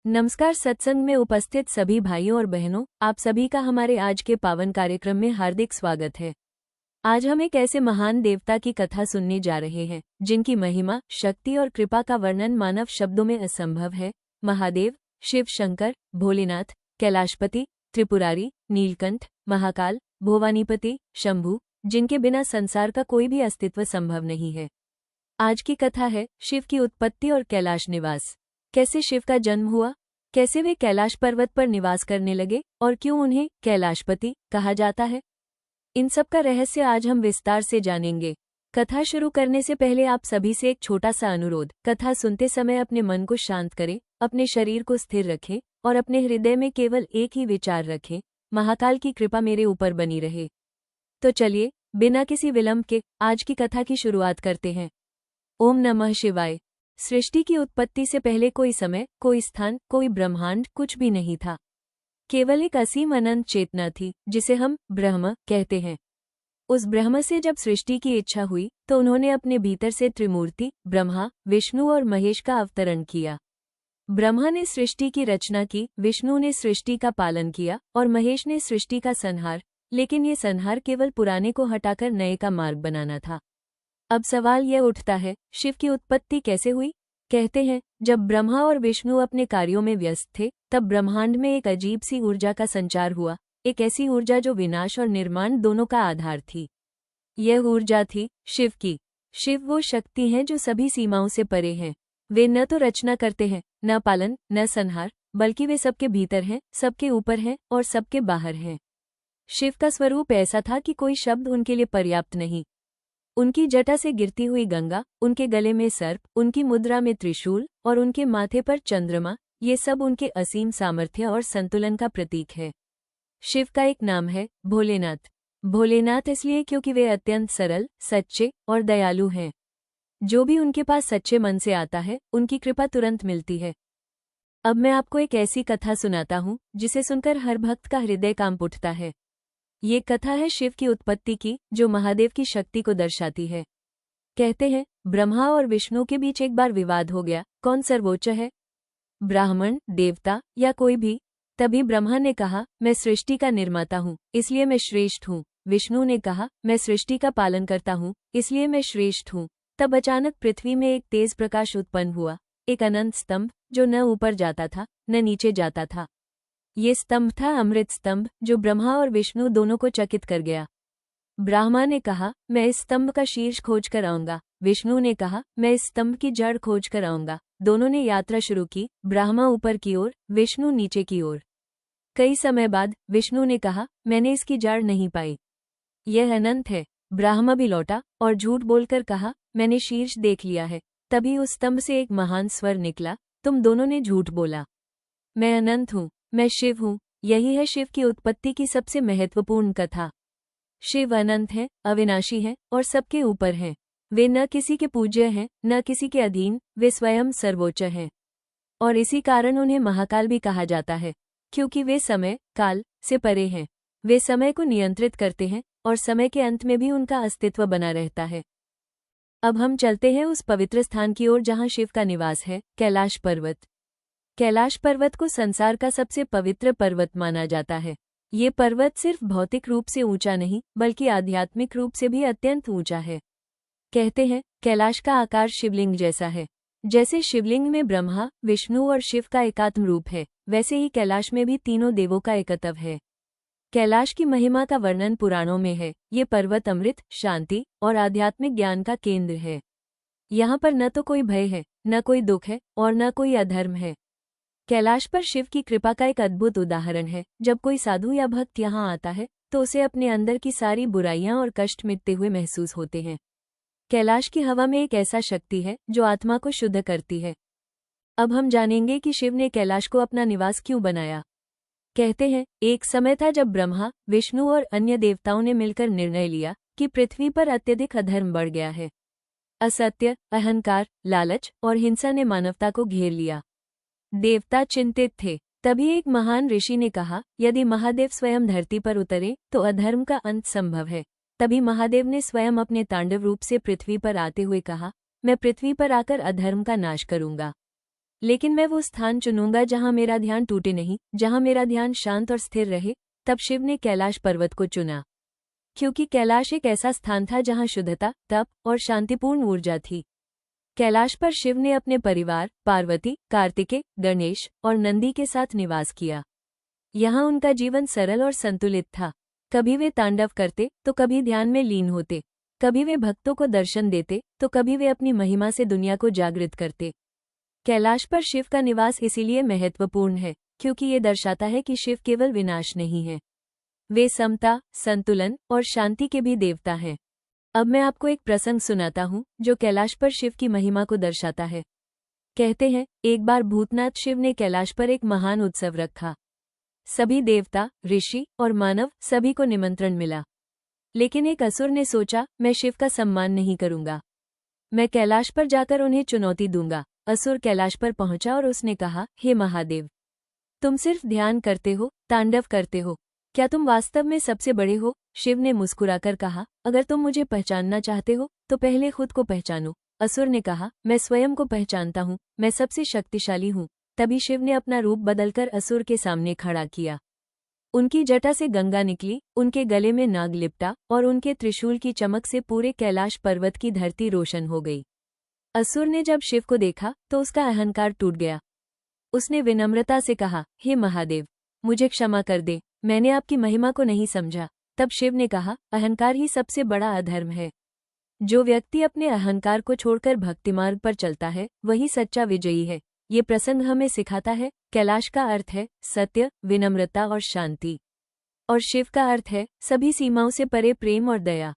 नमस्कार। सत्संग में उपस्थित सभी भाइयों और बहनों, आप सभी का हमारे आज के पावन कार्यक्रम में हार्दिक स्वागत है। आज हम एक ऐसे महान देवता की कथा सुनने जा रहे हैं जिनकी महिमा, शक्ति और कृपा का वर्णन मानव शब्दों में असंभव है। महादेव, शिव शंकर, भोलेनाथ, कैलाशपति, त्रिपुरारी, नीलकंठ, महाकाल, भोवानीपति, शंभु, जिनके बिना संसार का कोई भी अस्तित्व संभव नहीं है। आज की कथा है शिव की उत्पत्ति और कैलाश निवास। कैसे शिव का जन्म हुआ, कैसे वे कैलाश पर्वत पर निवास करने लगे और क्यों उन्हें कैलाशपति कहा जाता है, इन सब का रहस्य आज हम विस्तार से जानेंगे। कथा शुरू करने से पहले आप सभी से एक छोटा सा अनुरोध। कथा सुनते समय अपने मन को शांत करें, अपने शरीर को स्थिर रखें और अपने हृदय में केवल एक ही विचार रखें, महाकाल की कृपा मेरे ऊपर बनी रहे। तो चलिए बिना किसी विलंब के आज की कथा की शुरुआत करते हैं। ओम नमः शिवाय। सृष्टि की उत्पत्ति से पहले कोई समय, कोई स्थान, कोई ब्रह्मांड, कुछ भी नहीं था। केवल एक असीम अनंत चेतना थी जिसे हम ब्रह्म कहते हैं। उस ब्रह्म से जब सृष्टि की इच्छा हुई तो उन्होंने अपने भीतर से त्रिमूर्ति ब्रह्मा, विष्णु और महेश का अवतरण किया। ब्रह्मा ने सृष्टि की रचना की, विष्णु ने सृष्टि का पालन किया और महेश ने सृष्टि का संहार। लेकिन ये संहार केवल पुराने को हटाकर नए का मार्ग बनाना था। अब सवाल यह उठता है, शिव की उत्पत्ति कैसे हुई? कहते हैं जब ब्रह्मा और विष्णु अपने कार्यों में व्यस्त थे तब ब्रह्मांड में एक अजीब सी ऊर्जा का संचार हुआ, एक ऐसी ऊर्जा जो विनाश और निर्माण दोनों का आधार थी। यह ऊर्जा थी शिव की। शिव वो शक्ति हैं जो सभी सीमाओं से परे हैं। वे न तो रचना करते हैं, न पालन, न संहार, बल्कि वे सबके भीतर हैं, सबके ऊपर हैं और सबके बाहर हैं। शिव का स्वरूप ऐसा था कि कोई शब्द उनके लिए पर्याप्त नहीं। उनकी जटा से गिरती हुई गंगा, उनके गले में सर्प, उनकी मुद्रा में त्रिशूल और उनके माथे पर चंद्रमा, ये सब उनके असीम सामर्थ्य और संतुलन का प्रतीक है। शिव का एक नाम है भोलेनाथ। भोलेनाथ इसलिए क्योंकि वे अत्यंत सरल, सच्चे और दयालु हैं। जो भी उनके पास सच्चे मन से आता है उनकी कृपा तुरंत मिलती है। अब मैं आपको एक ऐसी कथा सुनाता हूँ जिसे सुनकर हर भक्त का हृदय कांप उठता है। ये कथा है शिव की उत्पत्ति की, जो महादेव की शक्ति को दर्शाती है। कहते हैं ब्रह्मा और विष्णु के बीच एक बार विवाद हो गया, कौन सर्वोच्च है, ब्राह्मण, देवता या कोई भी। तभी ब्रह्मा ने कहा, मैं सृष्टि का निर्माता हूँ इसलिए मैं श्रेष्ठ हूँ। विष्णु ने कहा, मैं सृष्टि का पालन करता हूँ इसलिए मैं श्रेष्ठ हूँ। तब अचानक पृथ्वी में एक तेज प्रकाश उत्पन्न हुआ, एक अनंत स्तंभ जो न ऊपर जाता था न नीचे जाता था। ये स्तंभ था अमृत स्तंभ, जो ब्रह्मा और विष्णु दोनों को चकित कर गया। ब्रह्मा ने कहा, मैं इस स्तंभ का शीर्ष खोज कर आऊंगा। विष्णु ने कहा, मैं इस स्तंभ की जड़ खोज कर आऊंगा। दोनों ने यात्रा शुरू की, ब्रह्मा ऊपर की ओर, विष्णु नीचे की ओर। कई समय बाद विष्णु ने कहा, मैंने इसकी जड़ नहीं पाई, यह अनंत है। ब्रह्मा भी लौटा और झूठ बोलकर कहा, मैंने शीर्ष देख लिया है। तभी उस स्तंभ से एक महान स्वर निकला, तुम दोनों ने झूठ बोला, मैं अनंत हूँ, मैं शिव हूँ। यही है शिव की उत्पत्ति की सबसे महत्वपूर्ण कथा। शिव अनंत हैं, अविनाशी हैं और सबके ऊपर हैं। वे न किसी के पूज्य हैं, न किसी के अधीन, वे स्वयं सर्वोच्च हैं। और इसी कारण उन्हें महाकाल भी कहा जाता है, क्योंकि वे समय, काल से परे हैं। वे समय को नियंत्रित करते हैं और समय के अंत में भी उनका अस्तित्व बना रहता है। अब हम चलते हैं उस पवित्र स्थान की ओर जहाँ शिव का निवास है, कैलाश पर्वत। कैलाश पर्वत को संसार का सबसे पवित्र पर्वत माना जाता है। ये पर्वत सिर्फ भौतिक रूप से ऊंचा नहीं बल्कि आध्यात्मिक रूप से भी अत्यंत ऊंचा है। कहते हैं कैलाश का आकार शिवलिंग जैसा है। जैसे शिवलिंग में ब्रह्मा, विष्णु और शिव का एकात्म रूप है, वैसे ही कैलाश में भी तीनों देवों का एकत्व है। कैलाश की महिमा का वर्णन पुराणों में है। ये पर्वत अमृत, शांति और आध्यात्मिक ज्ञान का केंद्र है। यहाँ पर न तो कोई भय है, न कोई दुख है और न कोई अधर्म है। कैलाश पर शिव की कृपा का एक अद्भुत उदाहरण है। जब कोई साधु या भक्त यहाँ आता है तो उसे अपने अंदर की सारी बुराइयां और कष्ट मिटते हुए महसूस होते हैं। कैलाश की हवा में एक ऐसा शक्ति है जो आत्मा को शुद्ध करती है। अब हम जानेंगे कि शिव ने कैलाश को अपना निवास क्यों बनाया। कहते हैं एक समय था जब ब्रह्मा, विष्णु और अन्य देवताओं ने मिलकर निर्णय लिया कि पृथ्वी पर अत्यधिक अधर्म बढ़ गया है। असत्य, अहंकार, लालच और हिंसा ने मानवता को घेर लिया। देवता चिंतित थे। तभी एक महान ऋषि ने कहा, यदि महादेव स्वयं धरती पर उतरे तो अधर्म का अंत संभव है। तभी महादेव ने स्वयं अपने तांडव रूप से पृथ्वी पर आते हुए कहा, मैं पृथ्वी पर आकर अधर्म का नाश करूंगा। लेकिन मैं वो स्थान चुनूंगा जहां मेरा ध्यान टूटे नहीं, जहां मेरा ध्यान शांत और स्थिर रहे। तब शिव ने कैलाश पर्वत को चुना, क्योंकि कैलाश एक ऐसा स्थान था जहां शुद्धता, तप और शांतिपूर्ण ऊर्जा थी। कैलाश पर शिव ने अपने परिवार पार्वती, कार्तिकेय, गणेश और नंदी के साथ निवास किया। यहाँ उनका जीवन सरल और संतुलित था। कभी वे तांडव करते तो कभी ध्यान में लीन होते, कभी वे भक्तों को दर्शन देते तो कभी वे अपनी महिमा से दुनिया को जागृत करते। कैलाश पर शिव का निवास इसीलिए महत्वपूर्ण है क्योंकि ये दर्शाता है कि शिव केवल विनाश नहीं है, वे समता, संतुलन और शांति के भी देवता हैं। अब मैं आपको एक प्रसंग सुनाता हूँ जो कैलाश पर शिव की महिमा को दर्शाता है। कहते हैं, एक बार भूतनाथ शिव ने कैलाश पर एक महान उत्सव रखा। सभी देवता, ऋषि और मानव सभी को निमंत्रण मिला। लेकिन एक असुर ने सोचा, मैं शिव का सम्मान नहीं करूंगा, मैं कैलाश पर जाकर उन्हें चुनौती दूंगा। असुर कैलाश पर पहुंचा और उसने कहा, हे महादेव, तुम सिर्फ ध्यान करते हो, तांडव करते हो, क्या तुम वास्तव में सबसे बड़े हो? शिव ने मुस्कुराकर कहा, अगर तुम मुझे पहचानना चाहते हो तो पहले खुद को पहचानो। असुर ने कहा, मैं स्वयं को पहचानता हूँ, मैं सबसे शक्तिशाली हूँ। तभी शिव ने अपना रूप बदलकर असुर के सामने खड़ा किया। उनकी जटा से गंगा निकली, उनके गले में नाग लिपटा और उनके त्रिशूल की चमक से पूरे कैलाश पर्वत की धरती रोशन हो गई। असुर ने जब शिव को देखा तो उसका अहंकार टूट गया। उसने विनम्रता से कहा, हे महादेव, मुझे क्षमा कर दे, मैंने आपकी महिमा को नहीं समझा। तब शिव ने कहा, अहंकार ही सबसे बड़ा अधर्म है। जो व्यक्ति अपने अहंकार को छोड़कर भक्तिमार्ग पर चलता है वही सच्चा विजयी है। ये प्रसंग हमें सिखाता है, कैलाश का अर्थ है सत्य, विनम्रता और शांति, और शिव का अर्थ है सभी सीमाओं से परे प्रेम और दया।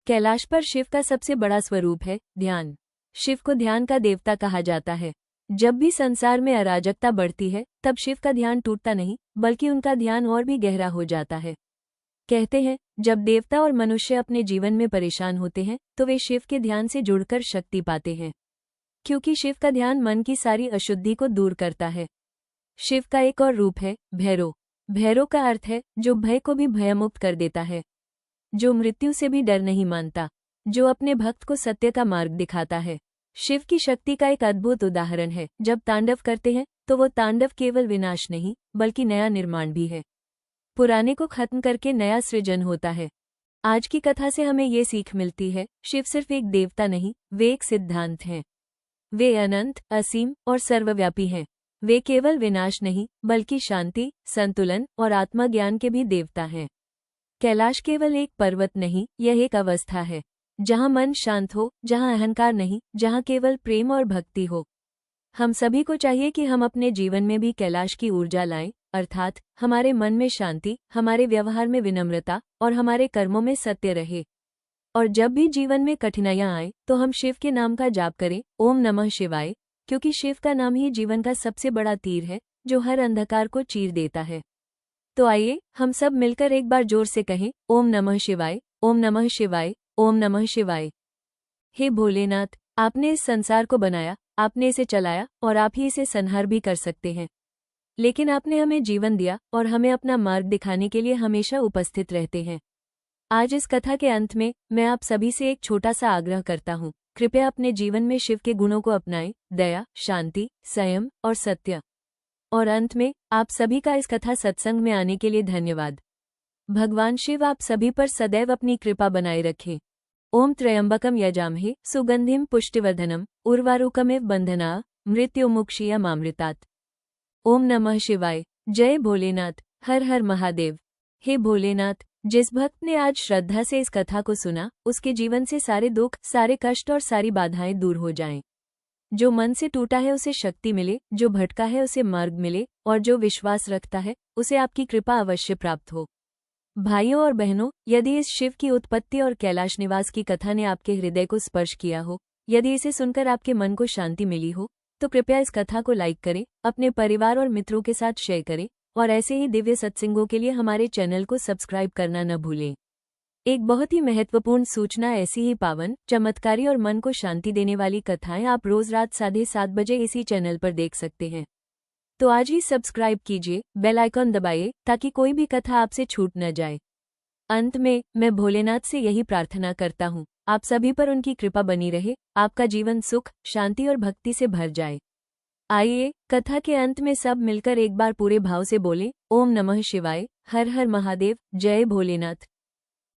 कैलाश पर शिव का सबसे बड़ा स्वरूप है ध्यान। शिव को ध्यान का देवता कहा जाता है। जब भी संसार में अराजकता बढ़ती है तब शिव का ध्यान टूटता नहीं, बल्कि उनका ध्यान और भी गहरा हो जाता है। कहते हैं, जब देवता और मनुष्य अपने जीवन में परेशान होते हैं तो वे शिव के ध्यान से जुड़कर शक्ति पाते हैं, क्योंकि शिव का ध्यान मन की सारी अशुद्धि को दूर करता है। शिव का एक और रूप है भैरव। भैरव का अर्थ है जो भय को भी भयमुक्त कर देता है, जो मृत्यु से भी डर नहीं मानता, जो अपने भक्त को सत्य का मार्ग दिखाता है। शिव की शक्ति का एक अद्भुत उदाहरण है, जब तांडव करते हैं तो वो तांडव केवल विनाश नहीं बल्कि नया निर्माण भी है। पुराने को खत्म करके नया सृजन होता है। आज की कथा से हमें ये सीख मिलती है, शिव सिर्फ एक देवता नहीं, वे एक सिद्धांत हैं। वे अनंत, असीम और सर्वव्यापी हैं। वे केवल विनाश नहीं बल्कि शांति, संतुलन और आत्मज्ञान के भी देवता हैं। कैलाश केवल एक पर्वत नहीं, यह एक अवस्था है जहाँ मन शांत हो, जहाँ अहंकार नहीं, जहाँ केवल प्रेम और भक्ति हो। हम सभी को चाहिए कि हम अपने जीवन में भी कैलाश की ऊर्जा लाएं, अर्थात हमारे मन में शांति, हमारे व्यवहार में विनम्रता और हमारे कर्मों में सत्य रहे। और जब भी जीवन में कठिनाइयां आए तो हम शिव के नाम का जाप करें, ओम नमः शिवाय, क्योंकि शिव का नाम ही जीवन का सबसे बड़ा तीर है जो हर अंधकार को चीर देता है। तो आइए हम सब मिलकर एक बार जोर से कहें, ओम नमः शिवाय, ओम नमः शिवाय, ओम नमः शिवाय। हे भोलेनाथ, आपने इस संसार को बनाया, आपने इसे चलाया और आप ही इसे संहार भी कर सकते हैं, लेकिन आपने हमें जीवन दिया और हमें अपना मार्ग दिखाने के लिए हमेशा उपस्थित रहते हैं। आज इस कथा के अंत में मैं आप सभी से एक छोटा सा आग्रह करता हूँ, कृपया अपने जीवन में शिव के गुणों को अपनाएं, दया, शांति, संयम और सत्य। और अंत में आप सभी का इस कथा सत्संग में आने के लिए धन्यवाद। भगवान शिव आप सभी पर सदैव अपनी कृपा बनाए रखें। ओम त्र्यंबकम यजामहे सुगंधिम पुष्टिवर्धनम उर्वारुकमेव बंधना मृत्युमुक्षीयमामृतात्। ओम नमः शिवाय। जय भोलेनाथ। हर हर महादेव। हे भोलेनाथ, जिस भक्त ने आज श्रद्धा से इस कथा को सुना उसके जीवन से सारे दुख, सारे कष्ट और सारी बाधाएं दूर हो जाएं। जो मन से टूटा है उसे शक्ति मिले, जो भटका है उसे मार्ग मिले और जो विश्वास रखता है उसे आपकी कृपा अवश्य प्राप्त हो। भाइयों और बहनों, यदि इस शिव की उत्पत्ति और कैलाश निवास की कथा ने आपके हृदय को स्पर्श किया हो, यदि इसे सुनकर आपके मन को शांति मिली हो, तो कृपया इस कथा को लाइक करें, अपने परिवार और मित्रों के साथ शेयर करें और ऐसे ही दिव्य सत्संगों के लिए हमारे चैनल को सब्सक्राइब करना न भूलें। एक बहुत ही महत्वपूर्ण सूचना, ऐसी ही पावन, चमत्कारी और मन को शांति देने वाली कथाएं आप रोज रात 7:30 बजे इसी चैनल पर देख सकते हैं। तो आज ही सब्सक्राइब कीजिए, बेल आइकॉन दबाइए ताकि कोई भी कथा आपसे छूट न जाए। अंत में मैं भोलेनाथ से यही प्रार्थना करता हूँ, आप सभी पर उनकी कृपा बनी रहे, आपका जीवन सुख, शांति और भक्ति से भर जाए। आइए कथा के अंत में सब मिलकर एक बार पूरे भाव से बोले, ओम नमः शिवाय, हर हर महादेव, जय भोलेनाथ।